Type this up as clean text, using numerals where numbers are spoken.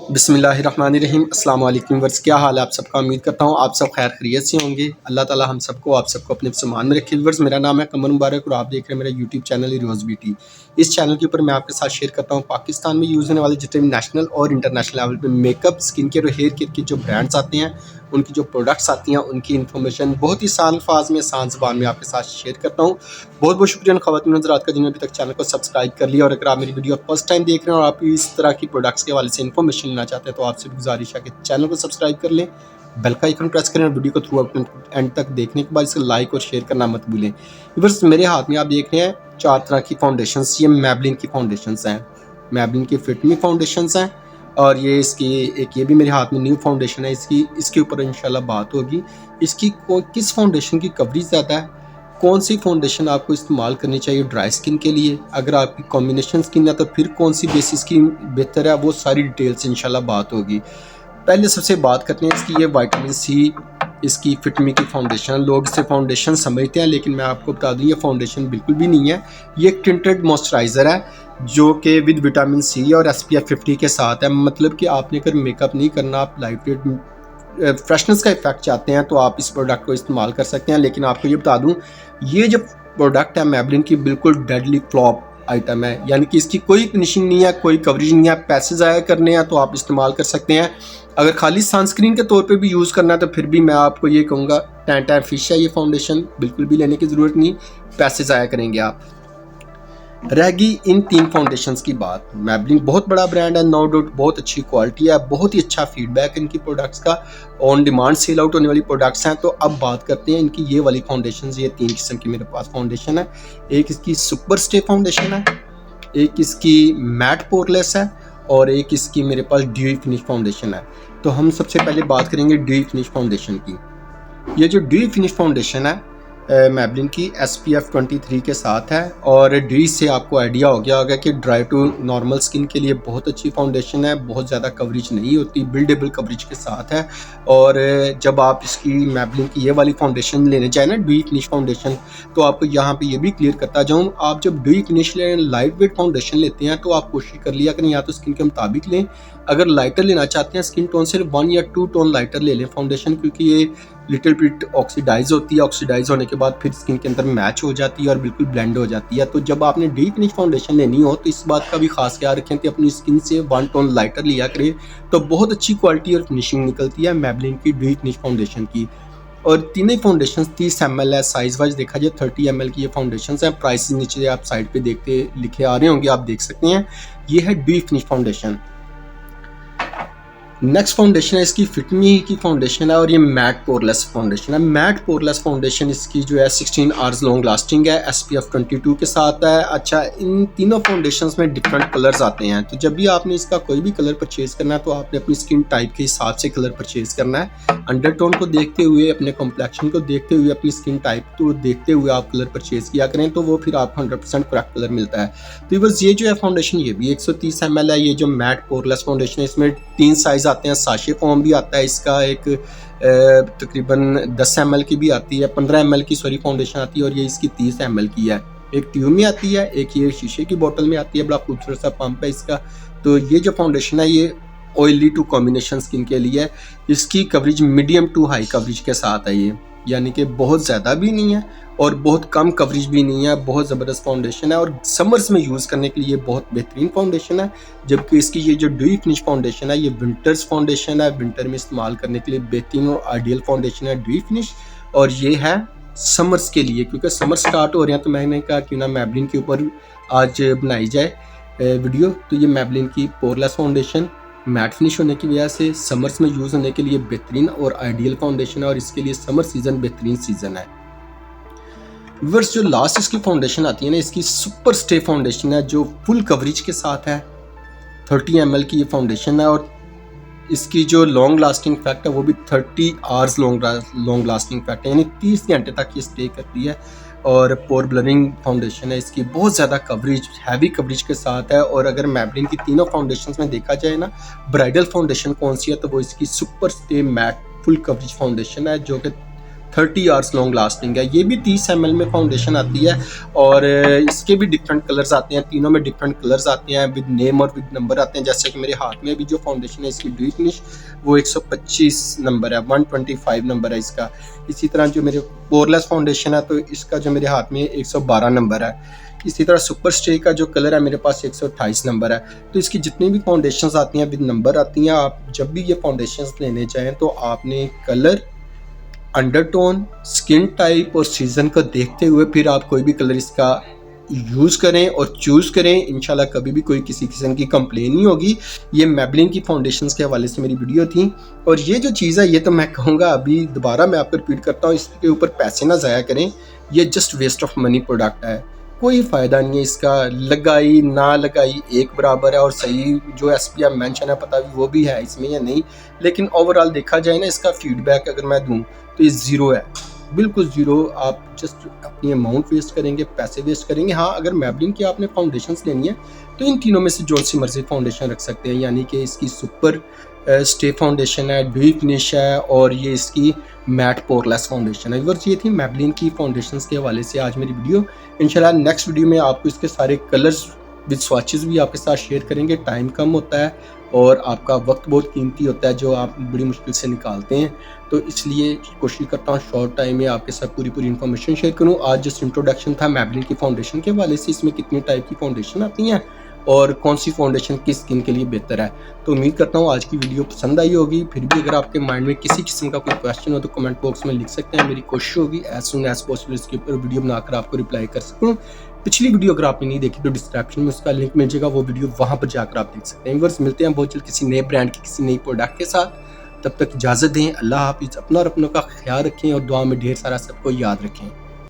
बिस्मिल्लाहिर्रहमानिर्रहीम अस्सलाम वालेकुम वर्स, क्या हाल है आप सबका। उम्मीद करता हूँ आप सब खैर खैरियत से होंगे। अल्लाह ताला हम सबको आप सबको अपने सामान में रखे। वर्स, मेरा नाम है कमर मुबारक और आप देख रहे हैं मेरा यूट्यूब चैनल रोज़ ब्यूटी। इस चैनल के ऊपर मैं आपके साथ शेयर करता हूँ पाकिस्तान में यूज़ होने वाले जितने भी नेशनल और इंटरनेशनल लेवल पे मेकअप, स्किन केयर और हेयर केयर के जो ब्रांड्स आते हैं, उनकी जो प्रोडक्ट्स आती हैं, उनकी इन्फॉर्मेशन बहुत ही आसान अल्फाज में, आसान ज़बान में आपके साथ शेयर करता हूँ। बहुत बहुत शुक्रिया ख़वातीन हज़रात का जिन्होंने अभी तक चैनल को सब्सक्राइब कर लिया। और अगर आप मेरी वीडियो फर्स्ट टाइम देख रहे हैं और आप इस तरह की प्रोडक्ट्स के हवाले से इन्फॉर्मेशन लेना चाहते हैं तो आपसे गुजारिश है कि चैनल को सब्सक्राइब कर लें, बेल का आइकन प्रेस करें और वीडियो को थ्रू एंड तक देखने के बाद इसे लाइक और शेयर करना मत भूलें। व्यूअर्स, मेरे हाथ में आप देख रहे हैं 4 तरह की फाउंडेशंस। ये मैबलिन की फाउंडेशंस हैं, मैबलिन की फिट मी फाउंडेशंस हैं। और ये इसकी एक ये भी मेरे हाथ में न्यू फाउंडेशन है, इसके ऊपर इंशाल्लाह बात होगी। इसकी किस फाउंडेशन की कवरेज ज़्यादा है, कौन सी फाउंडेशन आपको इस्तेमाल करनी चाहिए ड्राई स्किन के लिए, अगर आपकी कॉम्बिनेशन स्किन है तो फिर कौन सी बेसिस की बेहतर है, वो सारी डिटेल्स इंशाल्लाह बात होगी। पहले सबसे बात करते हैं इसकी ये विटामिन सी, इसकी फिट मी की फाउंडेशन। लोग इसे फाउंडेशन समझते हैं, लेकिन मैं आपको बता दूं ये फाउंडेशन बिल्कुल भी नहीं है। ये एक टिंटेड मॉइस्चराइज़र है जो कि विद विटामिन सी और SPF 50 के साथ है। मतलब कि आपने अगर मेकअप नहीं करना, आप लाइट वेट फ्रेशनेस का इफेक्ट चाहते हैं तो आप इस प्रोडक्ट को इस्तेमाल कर सकते हैं। लेकिन आपको ये बता दूं, ये जो प्रोडक्ट है मैबलिन की बिल्कुल डेडली फ्लॉप आइटम है, यानी कि इसकी कोई फिनिशिंग नहीं है, कोई कवरेज नहीं है। पैसे ज़ाया करने हैं तो आप इस्तेमाल कर सकते हैं। अगर खाली सनस्क्रीन के तौर पे भी यूज़ करना है तो फिर भी मैं आपको ये कहूँगा टैन टैन फिश है ये फाउंडेशन, बिल्कुल भी लेने की ज़रूरत नहीं, पैसे ज़ाया करेंगे आप। रहेगी इन 3 फाउंडेशंस की बात। मैबलिन बहुत बड़ा ब्रांड है, नो डाउट, बहुत अच्छी क्वालिटी है, बहुत ही अच्छा फीडबैक इनकी प्रोडक्ट्स का, ऑन डिमांड सेल आउट होने वाली प्रोडक्ट्स हैं। तो अब बात करते हैं इनकी ये वाली फाउंडेशन। ये 3 किस्म की मेरे पास फाउंडेशन है। एक इसकी सुपर स्टे फाउंडेशन है, एक इसकी मैट पोरलेस है और एक इसकी मेरे पास ड्यूई फिनिश फाउंडेशन है। तो हम सबसे पहले बात करेंगे ड्यूई फिनिश फाउंडेशन की। ये जो ड्यूई फिनिश फाउंडेशन है मैबलिन की SPF 23 के साथ है। और ड्यूई से आपको आइडिया हो गया होगा कि ड्राई टू नॉर्मल स्किन के लिए बहुत अच्छी फाउंडेशन है, बहुत ज़्यादा कवरेज नहीं होती, बिल्डेबल कवरेज के साथ है। और जब आप इसकी मैबलिन की ये वाली फाउंडेशन लेने जाए ना, ड्यूई फिनिश फाउंडेशन, तो आपको यहाँ पे ये भी क्लियर करता जाऊँ, आप जब dewy finish lightweight foundation लेते हैं तो आप कोशिश कर लिया करें या तो स्किन के मुताबिक लें। अगर लाइटर लेना चाहते हैं स्किन टोन से 1 या 2 टोन लाइटर ले लें फाउंडेशन, क्योंकि ये लिटिल बिट ऑक्सीडाइज होती है। ऑक्सीडाइज होने के बाद फिर स्किन के अंदर मैच हो जाती है और बिल्कुल ब्लेंड हो जाती है। तो जब आपने डीप फिनिश फाउंडेशन लेनी हो तो इस बात का भी खास ख्याल रखें कि अपनी स्किन से 1 टोन लाइटर लिया करें, तो बहुत अच्छी क्वालिटी और फिनिशिंग निकलती है मैबलिन की डीप फिनिश फाउंडेशन की। और तीनों फाउंडेशन 30 ml है, साइज वाइज देखा जाए 30 ml की ये फाउंडेशन है। प्राइस नीचे आप साइड पे देखते लिखे आ रहे होंगे, आप देख सकते हैं। ये है deep finish foundation. Next foundation है इसकी फिट मी की फाउंडेशन है और ये मैट पोरलेस फाउंडेशन है। मैट पोरलेस फाउंडेशन इसकी जो है 16 आवर्स लॉन्ग लास्टिंग है, SPF 22 के साथ है। अच्छा, इन तीनों फाउंडेशंस में डिफरेंट कलर्स आते हैं, तो जब भी आपने इसका कोई भी कलर परचेज करना है तो आपने अपनी स्किन टाइप के हिसाब से कलर परचेज करना है। अंडरटोन को देखते हुए, अपने कॉम्प्लेक्शन को देखते हुए, अपनी स्किन टाइप को देखते हुए आप कलर परचेज किया करें, तो वो फिर आपको 100% करेक्ट कलर मिलता है। तो बस ये जो है फाउंडेशन ये भी 130 ml है। ये जो मैट पोरलेस फाउंडेशन है इसमें 3 साइज आते हैं। साशे फॉर्म भी आता है इसका, एक तकरीबन 10 ml की भी आती है, 15 ml की सॉरी फाउंडेशन आती है और ये इसकी 30 ml की है। एक ट्यूब में आती है, एक ये शीशे की बोतल में आती है, बड़ा खूबसूरत सा पंप है इसका। तो ये जो फाउंडेशन है ये ऑयली टू कॉम्बिनेशन स्किन के लिए है। इसकी coverage medium to high coverage के साथ है ये, यानी कि बहुत ज़्यादा भी नहीं है और बहुत कम कवरेज भी नहीं है। बहुत ज़बरदस्त फाउंडेशन है और समर्स में यूज़ करने के लिए बहुत बेहतरीन फाउंडेशन है। जबकि इसकी ये जो ड्यूई फिनिश फाउंडेशन है ये विंटर्स फाउंडेशन है, विंटर में इस्तेमाल करने के लिए बेहतरीन और आइडियल फाउंडेशन है ड्यूई फिनिश। और ये है समर्स के लिए, क्योंकि समर स्टार्ट हो रहे हैं तो मैंने कहा क्यों ना मैबलिन के ऊपर आज बनाई जाए वीडियो। तो ये मैबलिन की पोरलेस फाउंडेशन मैट फिनिश होने की वजह से समर्स में यूज़ होने के लिए बेहतरीन और आइडियल फाउंडेशन है और इसके लिए समर सीज़न बेहतरीन सीज़न है। व्यूअर्स, जो लास्ट इसकी फाउंडेशन आती है ना, इसकी सुपर स्टे फाउंडेशन है जो फुल कवरेज के साथ है। 30 ml की ये फाउंडेशन है और इसकी जो लॉन्ग लास्टिंग इफेक्ट है वो भी 30 आवर्स लॉन्ग लास्टिंग इफेक्ट है, यानी 30 घंटे तक ये स्टे करती है। और पोर ब्लरिंग फाउंडेशन है इसकी, बहुत ज़्यादा कवरेज, हैवी कवरेज के साथ है। और अगर मैबलिन की तीनों फाउंडेशंस में देखा जाए ना, ब्राइडल फाउंडेशन कौन सी है तो वो इसकी super stay mat full coverage foundation है जो कि 30 आवर्स लॉन्ग लास्टिंग है। ये भी 30 ml में फाउंडेशन आती है और इसके भी डिफरेंट कलर्स आते हैं, तीनों में डिफरेंट कलर्स आते हैं, विद नेम और विद नंबर आते हैं। जैसे कि मेरे हाथ में अभी जो फाउंडेशन है इसकी ड्यू फिनिश वो 125 नंबर है, 125 नंबर है इसका। इसी तरह जो मेरे पोरलेस फाउंडेशन है तो इसका जो मेरे हाथ में 112 नंबर है। इसी तरह सुपर स्टे का जो कलर है मेरे पास 128 नंबर है। तो इसकी जितनी भी फाउंडेशंस आती हैं विद नंबर आती हैं। आप जब भी ये फाउंडेशंस लेने जाएं तो आपने कलर, अंडरटोन, स्किन टाइप और सीजन को देखते हुए फिर आप कोई भी कलर इसका यूज़ करें और चूज़ करें। इंशाल्लाह कभी भी कोई किसी किस्म की कंप्लेन नहीं होगी। ये मैबलिन की फाउंडेशंस के हवाले से मेरी वीडियो थी। और ये जो चीज़ है ये तो मैं कहूँगा अभी दोबारा मैं आपको रिपीट करता हूँ, इसके ऊपर पैसे ना ज़ाया करें। ये just waste of money product है, कोई फ़ायदा नहीं है इसका। लगाई ना लगाई एक बराबर है और सही जो SPF मेंशन है पता भी वो भी है इसमें या नहीं। लेकिन ओवरऑल देखा जाए ना इसका फीडबैक अगर मैं दूं तो ये ज़ीरो है, बिल्कुल ज़ीरो। आप जस्ट अपनी अमाउंट वेस्ट करेंगे, पैसे वेस्ट करेंगे। हाँ, अगर मैबलिन की आपने फाउंडेशंस लेनी है तो इन तीनों में से जो सी मर्जी फाउंडेशन रख सकते हैं, यानी कि इसकी सुपर स्टे फाउंडेशन है, ड्यू फिनिश है और ये इसकी मैट पोरलेस फाउंडेशन है। व्यूअर्स ये थी मैबलिन की फाउंडेशंस के हवाले से आज मेरी वीडियो। इंशाल्लाह नेक्स्ट वीडियो में आपको इसके सारे कलर्स विद स्वॉचेस भी आपके साथ शेयर करेंगे। टाइम कम होता है और आपका वक्त बहुत कीमती होता है जो आप बड़ी मुश्किल से निकालते हैं, तो इसलिए कोशिश करता हूँ शॉर्ट टाइम में आपके साथ पूरी इन्फॉर्मेशन शेयर करूँ। आज जस्ट इंट्रोडक्शन था मैबलिन की फाउंडेशन के हवाले से, इसमें कितनी टाइप की फाउंडेशन आती हैं और कौन सी फाउंडेशन किस स्किन के लिए बेहतर है। तो उम्मीद करता हूँ आज की वीडियो पसंद आई होगी। फिर भी अगर आपके माइंड में किसी किस्म का कोई क्वेश्चन हो तो कमेंट बॉक्स में लिख सकते हैं। मेरी कोशिश होगी एज सुन एज पॉसिबल इसके ऊपर वीडियो बनाकर आपको रिप्लाई कर सकूँ। पिछली वीडियो अगर आपने नहीं देखी तो डिस्क्रिप्शन में उसका लिंक मिल जाएगा, वो वीडियो वहाँ पर जाकर आप देख सकते हैं। व्यूअर्स मिलते हैं बहुत जल्द किसी नए ब्रांड के किसी नई प्रोडक्ट के साथ। तब तक इजाज़त दें। अल्लाह हाफिज़। अपना और अपनों का ख्याल रखें और दुआ में ढेर सारा सबको याद रखें।